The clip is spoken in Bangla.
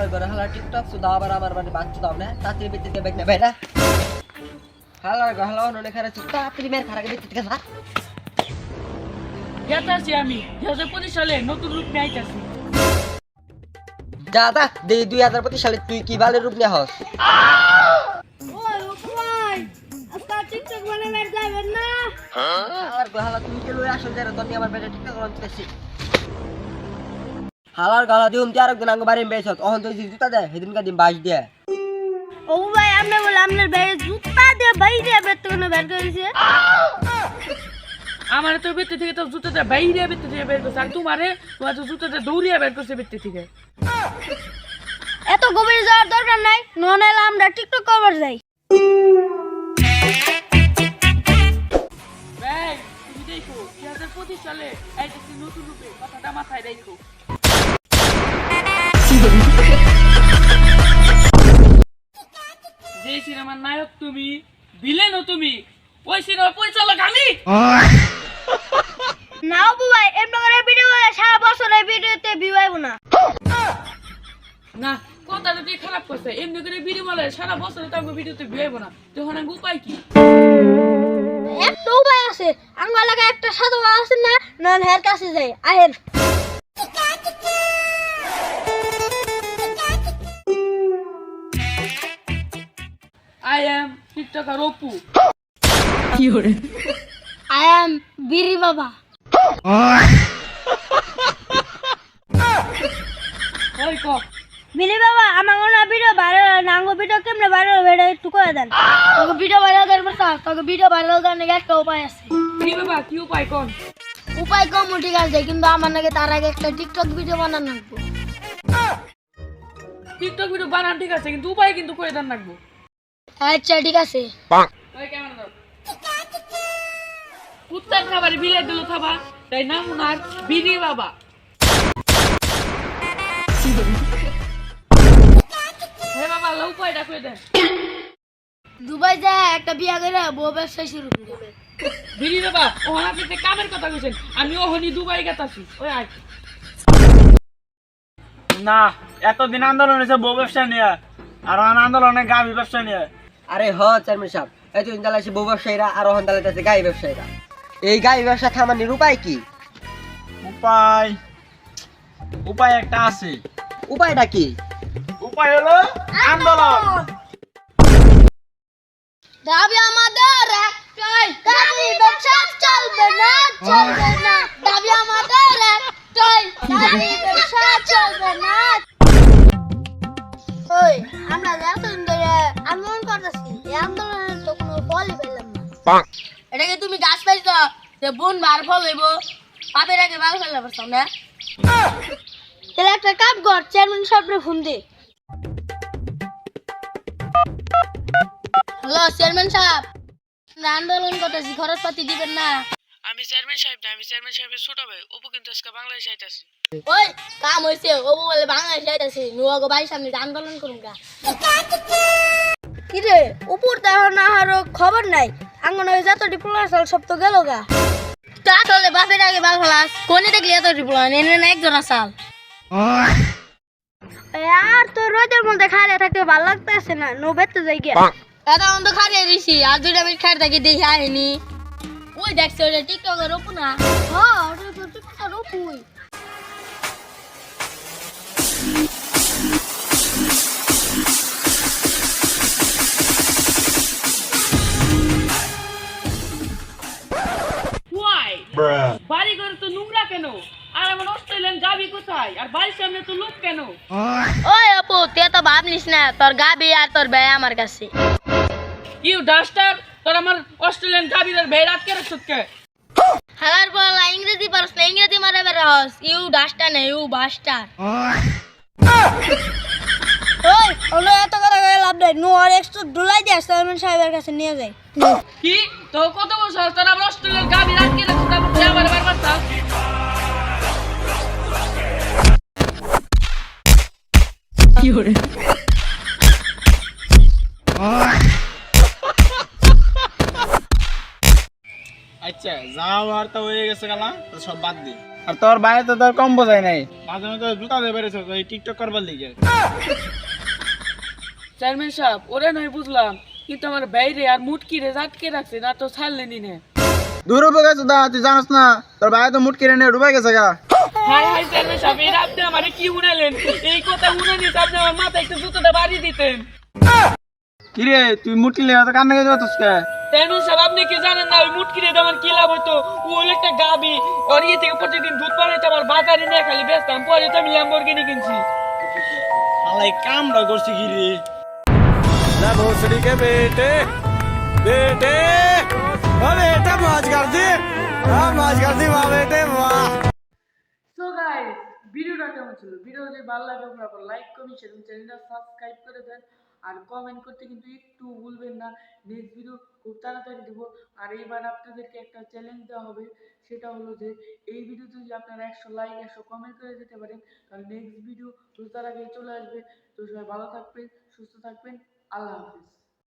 হালার ঘরে হালার টিকটক শুধু আবার আমার মানে বাচ্চা দাও না তাড়াতাড়ি বেঁচে দেবে না বেটা হালার ঘর হালা অন্য খারাপ তাড়াতাড়ি মেয়ের খারাপ বেঁচে থেকে যা গেতাছি আমি 2025 সালে নতুন রূপ নিয়ে আইতাছি যা যা দে 2025 সালে তুই কি বালের রূপ নিয়ে হস ওই ভাই আজকাল টিকটক বানাবে যাবেন না হালার ঘর হালা তুমি কে লই আসল যারা তোর নিয়ে আমার বেটা টিকটক বানাইতেছি হালার গলা দিউম তে আরেকদিন আঙ্গ বাড়ি বেছত অহন তুই জুতা দে সেদিনকার দিন বাস দিয়ে ও ভাই আপনি বলে আপনার ভাই জুতা দিয়ে বাইরে বের করে বের করেছে আমার তো বেতে থেকে তো জুতোতে বাইরে বেতে থেকে বের করছে আর তোমার তো জুতোতে দৌড়িয়ে বের করছে বেতে থেকে এত গভীর যাওয়ার দরকার নাই ননেলা আমরা টিকটক কভার যাই ভাই তুমি দেখো 2025 সালে আইতাছি নতুন রূপে কথাটা মাথায় রাখো যে সিনেমার নায়ক তুমি ভিলেনও তুমি ওই সিনেমার পরিচালক আমি না বাবু ভাই এমন করে ভিডিও করে সারা বছর এই ভিডিওতে ভিউ আইবো না না কথাটা তুই খারাপ করছে এমনি করে ভিডিও বলে সারা বছর তো আমি ভিডিওতে ভিউব না তখন আমি উপায় কি একটা উপায় আছে আমার লাগা একটা সাধু আছে না নন হের কাছে যাই আহেন I am TikToker Oppu. I am বিরি বাবা ওই কো বিরি বাবা আমার কোন ভিডিও ভাইরাল নাঙ্গো ভিডিও কেমনে ভাইরাল ভিডিও একটু করে দেন তোকে ভিডিও ভাইরাল করব স্যার তোকে ভিডিও ভাইরাল করার নাকি একটা উপায় আছে কি বাবা কি উপায় কোন উপায় কম ঠিক আছে কিন্তু আমার নাকি তার আগে একটা টিকটক ভিডিও বানানো লাগবে টিকটক ভিডিও বানান ঠিক আছে কিন্তু উপায় কিন্তু করে দেন লাগবো আচ্ছা ঠিক আছে ওই কেমন দাও কুত্তার খাবারে বিলে দিল খাবা তাই নাম উনার বিড়ি বাবা হে বাবা লো উপায়টা করে দেন দুবাই যায় একটা বিয়া করে বউ ব্যবসা শুরু করবে বিড়ি বাবা ও আপনি যে কামের কথা কইছেন আমি ওহনি দুবাই গেতাছি ওই আয় না এতদিন আন্দোলন হয়েছে বউ ব্যবসা নিয়ে আর আন্দোলনে গাভী ব্যবসা নিয়ে আরে হ চেয়ারম্যান সাহেব এতদিন জ্বালাইছে বউ ব্যবসায়ীরা আর অহন জ্বালাইতেছে গাই ব্যবসায়ীরা এই গাই ব্যবসা থামানোর উপায় কি উপায় উপায় একটা আছে উপায়টা কি উপায় হলো আন্দোলন দাবি আমাদের একটাই দাবি ব্যবসা চলবে না দাবি আমাদের একটাই দাবি ব্যবসা চলবে না ওই আমরা এতদিন ধরে আন্দোলন করতেছি এই আন্দোলনের তো কোনো ফলই পেলাম না এটাকে তুমি গাছ পাইছ যে বোন বার ফল হইব পাপের আগে বাল ফেলে পারছ না তাহলে একটা কাম কর চেয়ারম্যান সাহেবরে ফোন দে হ্যালো চেয়ারম্যান সাহেব আমরা আন্দোলন করতেছি খরচপাতি দিবেন না আমি চেয়ারম্যান সাহেব না আমি চেয়ারম্যান সাহেবের ছোট ভাই অপু কিন্তু আজকে বাংলাদেশে আইতাছি ওই কাম হইছে ও বলে বাংলাদেশে আইতাছে নুয়াগো বাড়ির সামনে আন্দোলন করুন গা কি রে উপর দেওয়া না আরো খবর নাই আঙ্গন হয়ে যত ডিপ্লোমা চল সব তো গেল গা তা চলে বাপের আগে বাল ফেলাস কোনে দেখলি এত ডিপ্লোমা এনে না একজন আসাল আর তো রোদের মধ্যে খাইলে থাকতে ভালো লাগতেছে না নোবের তো যাই গিয়া এটা অন্ত খাইয়ে দিছি আর 2 মিনিট খাই থাকি দেখি আইনি ওই দেখছে ওটা টিকটকের ওপর না হ্যাঁ ওটা তো টিকটকের ওপর বাড়ি ঘরে তো নোংরা কেন আর আমার অস্ট্রেলিয়ান গাবি কোথায় আর বাড়ির সামনে তো লোক কেন ওই আপু তুই তো ভাবনিস না তোর গাবি আর তোর ভাই আমার কাছে ইউ ডাস্টার তোর আমার অস্ট্রেলিয়ান গাবির ভাই রাত কে রাখছত কে হালার বলা ইংরেজি পারছ না ইংরেজি মারে বেরহস ইউ ডাস্টার না ইউ বাস্টার ওই ওনো এত কথা কই লাভ নাই নো আর একটু ডুলাই দে চেয়ারম্যান সাহেবের কাছে নিয়ে যাই কি তো কত বছর তোর আমার অস্ট্রেলিয়ান গাবি রাত কে রাখছত আমি আমার বারবার চাও কি হরে আচ্ছা যাওয়ার তো হয়ে গেছে গেলা তো সব বাদ দি আর তোর ভাই তো তোর কম বোঝায় নাই, মাঝে মাঝে জুতা দিয়ে বেড়েছে এই টিকটক করবার লিগে। চেয়ারম্যান সাহেব ওরা নয় বুঝলাম, কিন্তু আমার বাইরে আর মুটকি রে আটকে রাখছে, না তো ছাড়লেনি না। দূর উপরে গেছে দা, তুই জানাস না তোর ভাই তো মুটকি রে নিয়ে ডুবাই গেছে গা। হাই হাই চেয়ারম্যান সাহেব, এর আপনি আমারে কি উনালেন? এই কথা উনানি আপনি আমার মাথায় একটু জুতোটা বাড়ি দিতেন। কিরে তুই মুটকি লিয়ে তো কান্না করে যাচ্ছিস কে? চেয়ারম্যান সাহেব আপনি কি জানেন না ওই মুটকি রে আমার কি লাভ হতো? ও হলো একটা গাবি, ওর ইয়ে থেকে প্রতিদিন দুধ পাড়াইতে আমার বাজারে নিয়ে খালি বেচতাম, পরে তো আমি ল্যাম্বরগিনি কিনছি। আলাই কামড়া করছি কি রে? ना भोसड़ी के बेटे बेटे बेटा मौज कर दी, हाँ मौज कर दी वाह बेटे वाह। সো গাইস, ভিডিওটা কেমন ছিল? ভিডিও যদি ভালো লাগে আপনারা লাইক কমেন্ট শেয়ার এবং চ্যানেলটা সাবস্ক্রাইব করে দেন, আর কমেন্ট করতে কিন্তু একটু ভুলবেন না। নেক্সট ভিডিও খুব তাড়াতাড়ি দেব। আর এইবার আপনাদেরকে একটা চ্যালেঞ্জ দেওয়া হবে, সেটা হলো যে এই ভিডিওতে যদি আপনারা 100 লাইক 100 কমেন্ট করে দিতে পারেন তাহলে নেক্সট ভিডিও তার আগে চলে আসবে। তো সবাই ভালো থাকবেন, সুস্থ থাকবেন, আল্লাহ হাফিজ।